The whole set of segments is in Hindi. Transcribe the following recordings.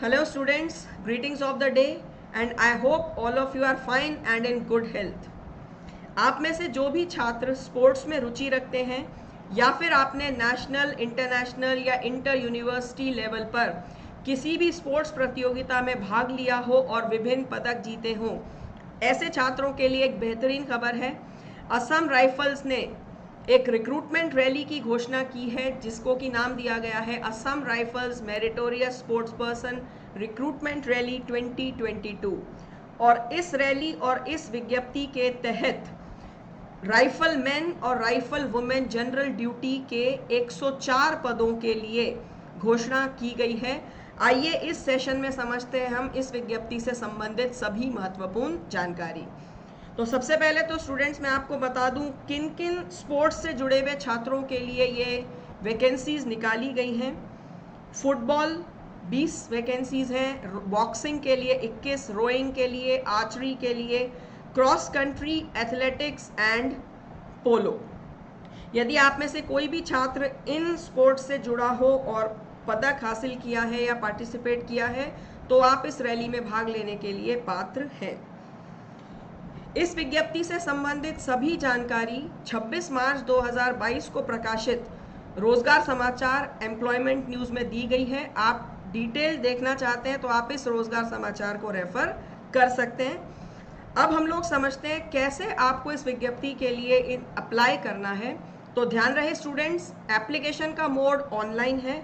Hello students, greetings of the day and I hope all of you are fine and in good health. आप में से जो भी छात्र स्पोर्ट्स में रुचि रखते हैं या फिर आपने नेशनल, इंटरनेशनल या इंटर यूनिवर्सिटी लेवल पर किसी भी स्पोर्ट्स प्रतियोगिता में भाग लिया हो और विभिन्न पदक जीते हों, ऐसे छात्रों के लिए एक बेहतरीन खबर है। असम राइफल्स ने एक रिक्रूटमेंट रैली की घोषणा की है जिसको कि नाम दिया गया है Assam rifles meritorious sports person recruitment rally 2022। और इस रैली और इस विज्ञप्ति के तहत राइफल मैन और राइफल वुमेन जनरल ड्यूटी के 104 पदों के लिए घोषणा की गई है। आइए इस सेशन में समझते हैं हम इस विज्ञप्ति से संबंधित सभी महत्वपूर्ण जानकारी। तो सबसे पहले तो स्टूडेंट्स मैं आपको बता दूं किन किन स्पोर्ट्स से जुड़े हुए छात्रों के लिए ये वैकेंसीज निकाली गई हैं। फुटबॉल 20 वैकेंसीज हैं, बॉक्सिंग के लिए 21, रोइंग के लिए, आर्चरी के लिए, क्रॉस कंट्री, एथलेटिक्स एंड पोलो। यदि आप में से कोई भी छात्र इन स्पोर्ट्स से जुड़ा हो और पदक हासिल किया है या पार्टिसिपेट किया है तो आप इस रैली में भाग लेने के लिए पात्र हैं। इस विज्ञप्ति से संबंधित सभी जानकारी 26 मार्च 2022 को प्रकाशित रोजगार समाचार एम्प्लॉयमेंट न्यूज में दी गई है। आप डिटेल देखना चाहते हैं तो आप इस रोजगार समाचार को रेफर कर सकते हैं। अब हम लोग समझते हैं कैसे आपको इस विज्ञप्ति के लिए अप्लाई करना है। तो ध्यान रहे स्टूडेंट्स, एप्लीकेशन का मोड ऑनलाइन है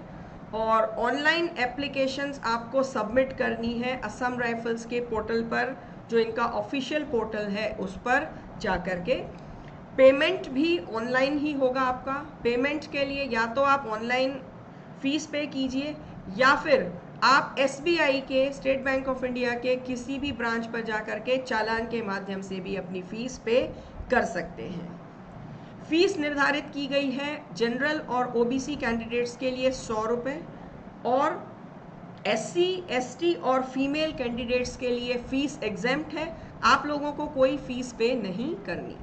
और ऑनलाइन एप्लीकेशंस आपको सबमिट करनी है असम राइफल्स के पोर्टल पर, जो इनका ऑफिशियल पोर्टल है उस पर जाकर के। पेमेंट भी ऑनलाइन ही होगा आपका। पेमेंट के लिए या तो आप ऑनलाइन फीस पे कीजिए या फिर आप SBI के, स्टेट बैंक ऑफ इंडिया के किसी भी ब्रांच पर जाकर के चालान के माध्यम से भी अपनी फीस पे कर सकते हैं। फीस निर्धारित की गई है जनरल और OBC कैंडिडेट्स के लिए 100 रुपये और SC, ST और फीमेल कैंडिडेट्स के लिए फीस एग्जेम्प्ट है। आप लोगों को कोई फीस पे नहीं करनी।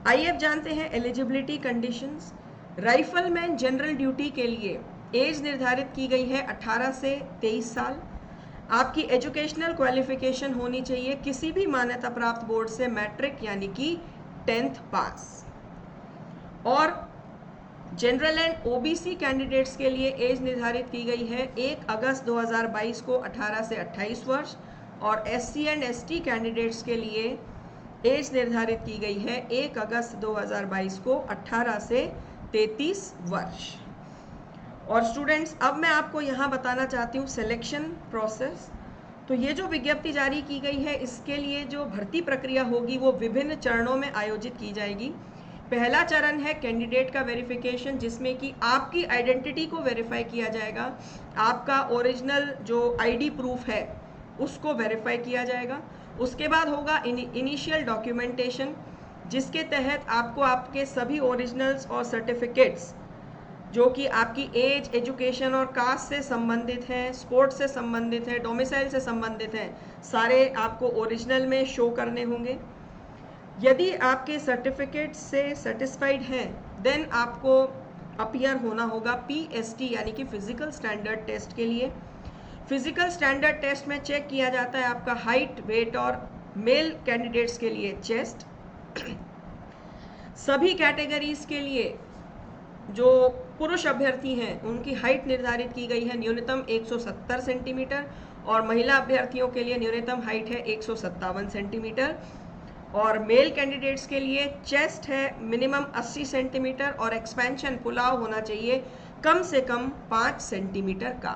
आइए अब जानते हैं eligibility conditions. Rifleman general duty के लिए एज निर्धारित की गई है 18 से 23 साल। आपकी एजुकेशनल क्वालिफिकेशन होनी चाहिए किसी भी मान्यता प्राप्त बोर्ड से मैट्रिक यानी कि 10th पास। और जनरल एंड OBC कैंडिडेट्स के लिए एज निर्धारित की गई है 1 अगस्त 2022 को 18 से 28 वर्ष और SC एंड ST कैंडिडेट्स के लिए एज निर्धारित की गई है 1 अगस्त 2022 को 18 से 33 वर्ष। और स्टूडेंट्स अब मैं आपको यहाँ बताना चाहती हूँ सिलेक्शन प्रोसेस। तो ये जो विज्ञप्ति जारी की गई है इसके लिए जो भर्ती प्रक्रिया होगी वो विभिन्न चरणों में आयोजित की जाएगी। पहला चरण है कैंडिडेट का वेरिफिकेशन, जिसमें कि आपकी आइडेंटिटी को वेरीफाई किया जाएगा। आपका ओरिजिनल जो ID प्रूफ है उसको वेरीफाई किया जाएगा। उसके बाद होगा इनिशियल डॉक्यूमेंटेशन, जिसके तहत आपको आपके सभी ओरिजिनल्स और सर्टिफिकेट्स जो कि आपकी एज, एजुकेशन और कास्ट से संबंधित हैं, स्पोर्ट्स से संबंधित है, डोमिसाइल से संबंधित हैं, सारे आपको ओरिजिनल में शो करने होंगे। यदि आपके सर्टिफिकेट से सेटिस्फाइड हैं देन आपको अपीयर होना होगा PST यानी कि फिजिकल स्टैंडर्ड टेस्ट के लिए। फिजिकल स्टैंडर्ड टेस्ट में चेक किया जाता है आपका हाइट, वेट और मेल कैंडिडेट्स के लिए चेस्ट। सभी कैटेगरीज के लिए जो पुरुष अभ्यर्थी हैं उनकी हाइट निर्धारित की गई है न्यूनतम 170 सेंटीमीटर और महिला अभ्यर्थियों के लिए न्यूनतम हाइट है 157 सेंटीमीटर। और मेल कैंडिडेट्स के लिए चेस्ट है मिनिमम 80 सेंटीमीटर और एक्सपेंशन पुलाव होना चाहिए कम से कम 5 सेंटीमीटर का।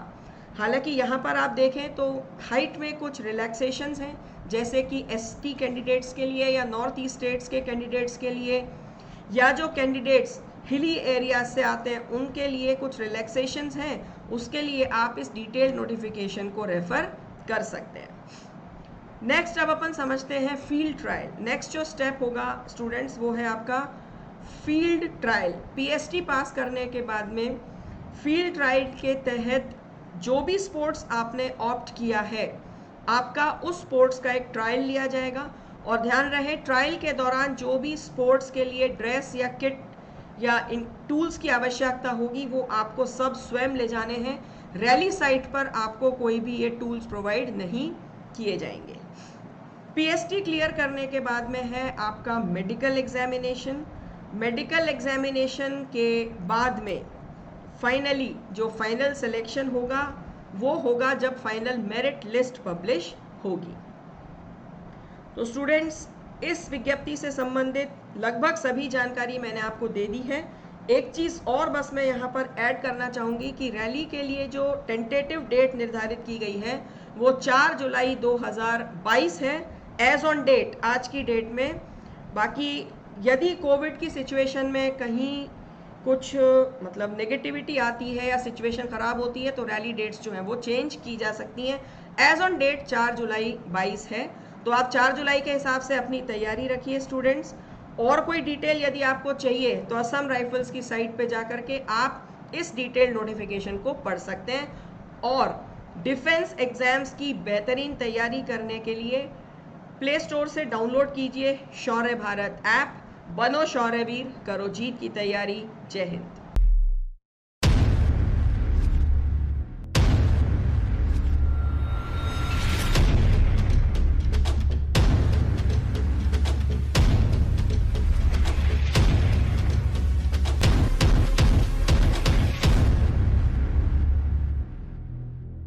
हालांकि यहाँ पर आप देखें तो हाइट में कुछ रिलैक्सेशंस हैं, जैसे कि ST कैंडिडेट्स के लिए या नॉर्थ ईस्ट स्टेट्स के कैंडिडेट्स के लिए या जो कैंडिडेट्स हिली एरिया से आते हैं उनके लिए कुछ रिलैक्सेशंस हैं। उसके लिए आप इस डिटेल नोटिफिकेशन को रेफर कर सकते हैं। नेक्स्ट अब अपन समझते हैं फील्ड ट्रायल। नेक्स्ट जो स्टेप होगा स्टूडेंट्स वो है आपका फील्ड ट्रायल। PST पास करने के बाद में फील्ड ट्रायल के तहत जो भी स्पोर्ट्स आपने ऑप्ट किया है आपका उस स्पोर्ट्स का एक ट्रायल लिया जाएगा। और ध्यान रहे ट्रायल के दौरान जो भी स्पोर्ट्स के लिए ड्रेस या किट या इन टूल्स की आवश्यकता होगी वो आपको सब स्वयं ले जाने हैं। रैली साइट पर आपको कोई भी ये टूल्स प्रोवाइड नहीं किए जाएंगे। पीएसटी क्लियर करने के बाद में है आपका मेडिकल एग्जामिनेशन। मेडिकल एग्जामिनेशन के बाद में फाइनली जो फाइनल सिलेक्शन होगा वो होगा जब फाइनल मेरिट लिस्ट पब्लिश होगी। तो स्टूडेंट्स, इस विज्ञप्ति से संबंधित लगभग सभी जानकारी मैंने आपको दे दी है। एक चीज़ और बस मैं यहाँ पर ऐड करना चाहूँगी कि रैली के लिए जो टेंटेटिव डेट निर्धारित की गई है वो 4 जुलाई 2022 है एज ऑन डेट, आज की डेट में। बाकी यदि कोविड की सिचुएशन में कहीं कुछ मतलब नेगेटिविटी आती है या सिचुएशन ख़राब होती है तो रैली डेट्स जो हैं वो चेंज की जा सकती हैं। एज ऑन डेट 4 जुलाई 22 है, तो आप 4 जुलाई के हिसाब से अपनी तैयारी रखिए स्टूडेंट्स। और कोई डिटेल यदि आपको चाहिए तो असम राइफल्स की साइट पे जा करके आप इस डिटेल नोटिफिकेशन को पढ़ सकते हैं। और डिफेंस एग्जाम्स की बेहतरीन तैयारी करने के लिए प्ले स्टोर से डाउनलोड कीजिए शौर्य भारत ऐप। बनो शौर्यवीर, करो जीत की तैयारी। जय हिंद।